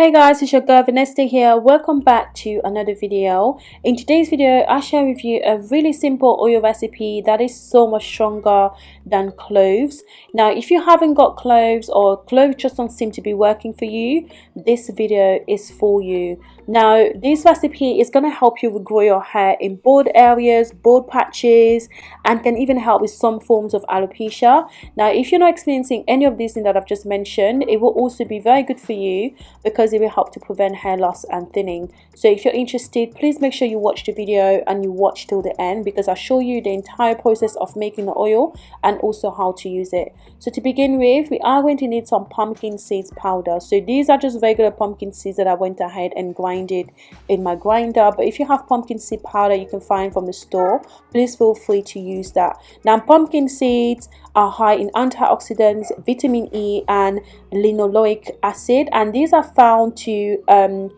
Hey guys, it's your girl Vanessa here. Welcome back to another video. In today's video, I share with you a really simple oil recipe that is so much stronger than cloves. Now, if you haven't got cloves or cloves just don't seem to be working for you, this video is for you. Now, this recipe is going to help you regrow your hair in bald areas, bald patches, and can even help with some forms of alopecia. Now, if you're not experiencing any of these things that I've just mentioned, it will also be very good for you because it will help to prevent hair loss and thinning. So if you're interested, please make sure you watch the video and you watch till the end, because I'll show you the entire process of making the oil and also how to use it. So to begin with, we are going to need some pumpkin seeds powder. So these are just regular pumpkin seeds that I went ahead and grinded in my grinder, but if you have pumpkin seed powder you can find from the store, please feel free to use that. Now, pumpkin seeds are high in antioxidants, vitamin E, and linoleic acid, and these are found to kind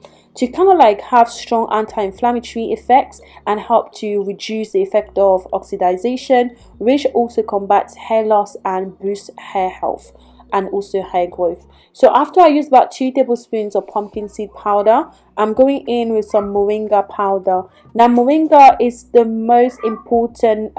of like have strong anti-inflammatory effects and help to reduce the effect of oxidation, which also combats hair loss and boosts hair health and also hair growth. So after I use about 2 tablespoons of pumpkin seed powder, I'm going in with some moringa powder. Now, moringa is the most important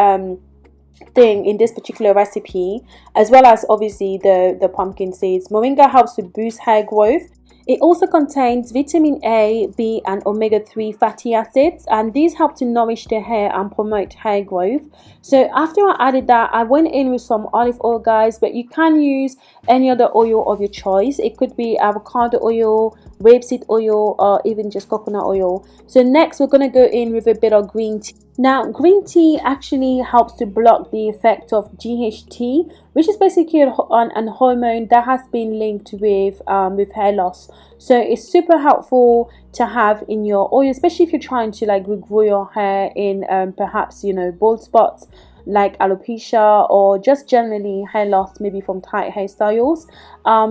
thing in this particular recipe, as well as obviously the pumpkin seeds. Moringa helps to boost hair growth. It also contains vitamin A, B, and omega-3 fatty acids, and these help to nourish the hair and promote hair growth. So after I added that, I went in with some olive oil, guys, but you can use any other oil of your choice. It could be avocado oil, rapeseed oil, or even just coconut oil. So next we're going to go in with a bit of green tea. Now, green tea actually helps to block the effect of GHT, which is basically an hormone that has been linked with hair loss. So it's super helpful to have in your oil, especially if you're trying to like regrow your hair in perhaps, you know, bald spots like alopecia, or just generally hair loss, maybe from tight hairstyles.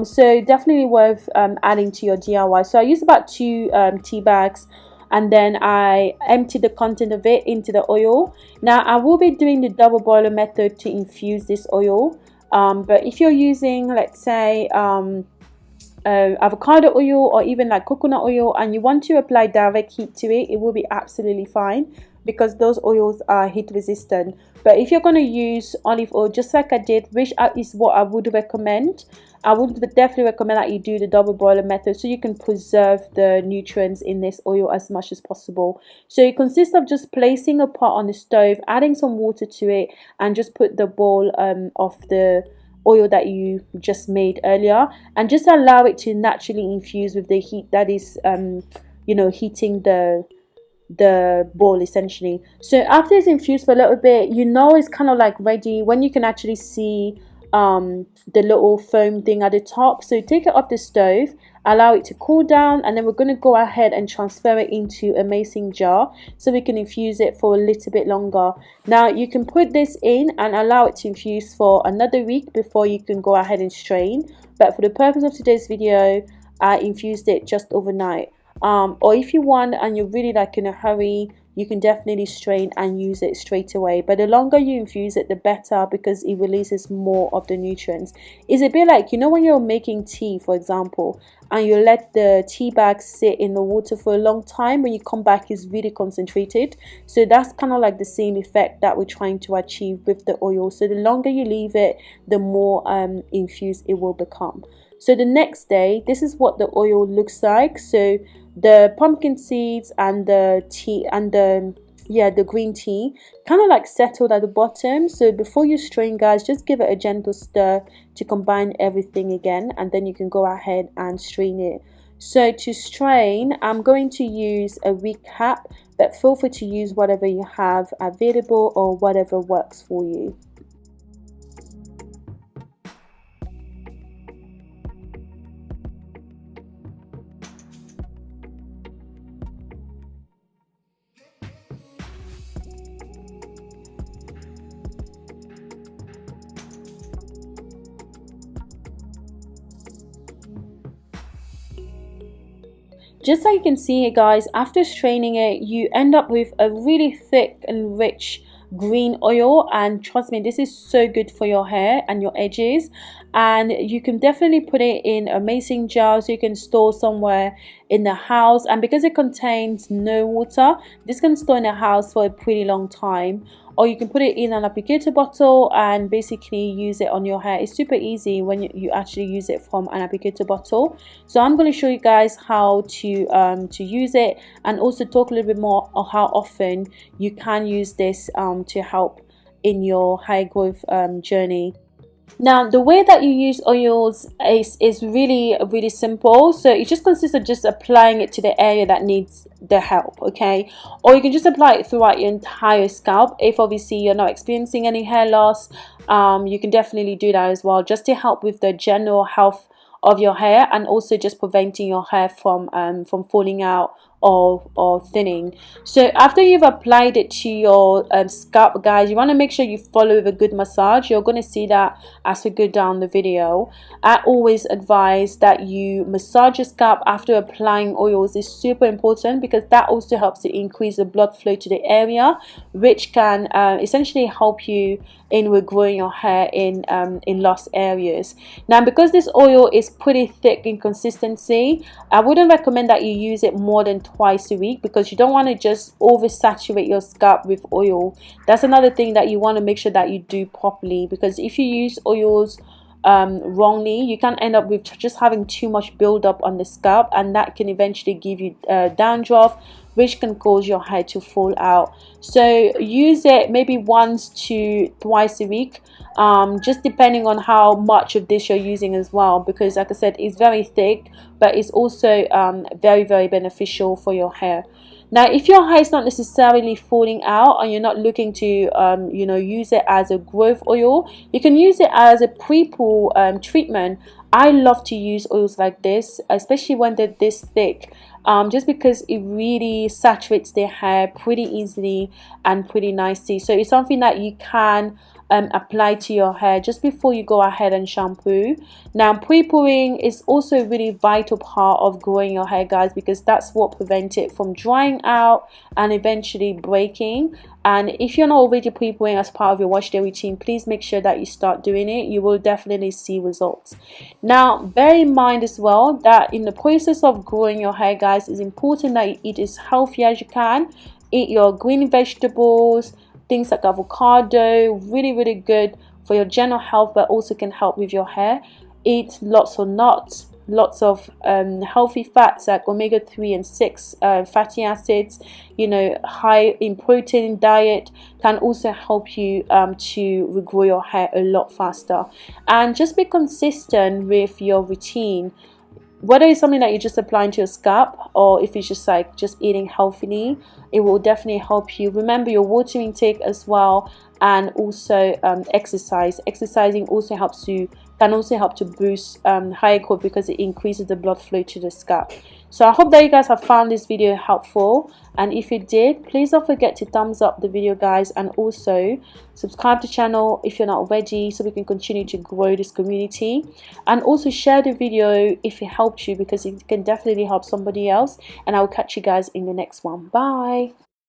So definitely worth adding to your DIY. So I use about 2 tea bags, and then I empty the content of it into the oil. Now, I will be doing the double boiler method to infuse this oil, but if you're using, let's say, avocado oil or even like coconut oil, and you want to apply direct heat to it, it will be absolutely fine because those oils are heat resistant. But if you're going to use olive oil, just like I did, which is what I would recommend, I would definitely recommend that you do the double boiler method so you can preserve the nutrients in this oil as much as possible. So it consists of just placing a pot on the stove, adding some water to it, and just put the bowl of the oil that you just made earlier, and just allow it to naturally infuse with the heat that is you know, heating the bowl essentially. So after it's infused for a little bit, you know it's kind of like ready when you can actually see the little foam thing at the top. So take it off the stove, allow it to cool down, and then we're going to go ahead and transfer it into a mason jar so we can infuse it for a little bit longer. Now, you can put this in and allow it to infuse for another week before you can go ahead and strain, but for the purpose of today's video, I infused it just overnight. Or if you want and you're really like in a hurry, you can definitely strain and use it straight away. But the longer you infuse it, the better, because it releases more of the nutrients. It's a bit like, you know, when you're making tea, for example, and you let the tea bag sit in the water for a long time, when you come back it's really concentrated. So that's kind of like the same effect that we're trying to achieve with the oil. So the longer you leave it, the more infused it will become. So the next day, this is what the oil looks like. So the pumpkin seeds and the tea and the green tea kind of like settled at the bottom. So before you strain, guys, just give it a gentle stir to combine everything again, and then you can go ahead and strain it. So to strain, I'm going to use a weak cap, but feel free to use whatever you have available or whatever works for you. Just like you can see here, guys, after straining it, you end up with a really thick and rich green oil, and trust me, this is so good for your hair and your edges. And you can definitely put it in a mason jar so you can store somewhere in the house, and because it contains no water, this can store in the house for a pretty long time. Or you can put it in an applicator bottle and basically use it on your hair. It's super easy when you actually use it from an applicator bottle. So I'm going to show you guys how to use it, and also talk a little bit more of how often you can use this to help in your hair growth journey. Now, the way that you use oils is really simple. So it just consists of just applying it to the area that needs the help, okay? Or you can just apply it throughout your entire scalp. If obviously you're not experiencing any hair loss, you can definitely do that as well, just to help with the general health of your hair, and also just preventing your hair from falling out or thinning. So after you've applied it to your scalp, guys, you want to make sure you follow with a good massage. You're going to see that as we go down the video. I always advise that you massage your scalp after applying oils. Is super important, because that also helps to increase the blood flow to the area, which can essentially help you in regrowing your hair in lost areas. Now, because this oil is pretty thick in consistency, I wouldn't recommend that you use it more than twice a week, because you don't want to just oversaturate your scalp with oil. That's another thing that you want to make sure that you do properly, because if you use oils wrongly, you can end up with just having too much buildup on the scalp, and that can eventually give you dandruff, which can cause your hair to fall out. So use it maybe once to twice a week, just depending on how much of this you're using as well, because like I said, it's very thick, but it's also very beneficial for your hair. Now, if your hair is not necessarily falling out and you're not looking to use it as a growth oil, you can use it as a pre-poo treatment. I love to use oils like this, especially when they're this thick, just because it really saturates the hair pretty easily and pretty nicely. So it's something that you can apply to your hair just before you go ahead and shampoo. Now, pre-pooing is also a really vital part of growing your hair, guys, because that's what prevents it from drying out and eventually breaking. And if you're not already pre-pooing as part of your wash day routine, please make sure that you start doing it. You will definitely see results. Now, bear in mind as well that in the process of growing your hair, guys, it's important that you eat as healthy as you can. Eat your green vegetables, things like avocado, really good for your general health, but also can help with your hair. Eat lots of nuts, lots of healthy fats like omega-3 and 6 fatty acids. High in protein diet can also help you to regrow your hair a lot faster. And just be consistent with your routine, whether it's something that you're just applying to your scalp, or if it's just eating healthily. It will definitely help you. Remember your water intake as well, and also exercising also can also help to boost hair growth, because it increases the blood flow to the scalp. So I hope that you guys have found this video helpful, and if you did, please don't forget to thumbs up the video, guys, and also subscribe to the channel if you're not already, so we can continue to grow this community. And also share the video if it helped you, because it can definitely help somebody else. And I will catch you guys in the next one. Bye.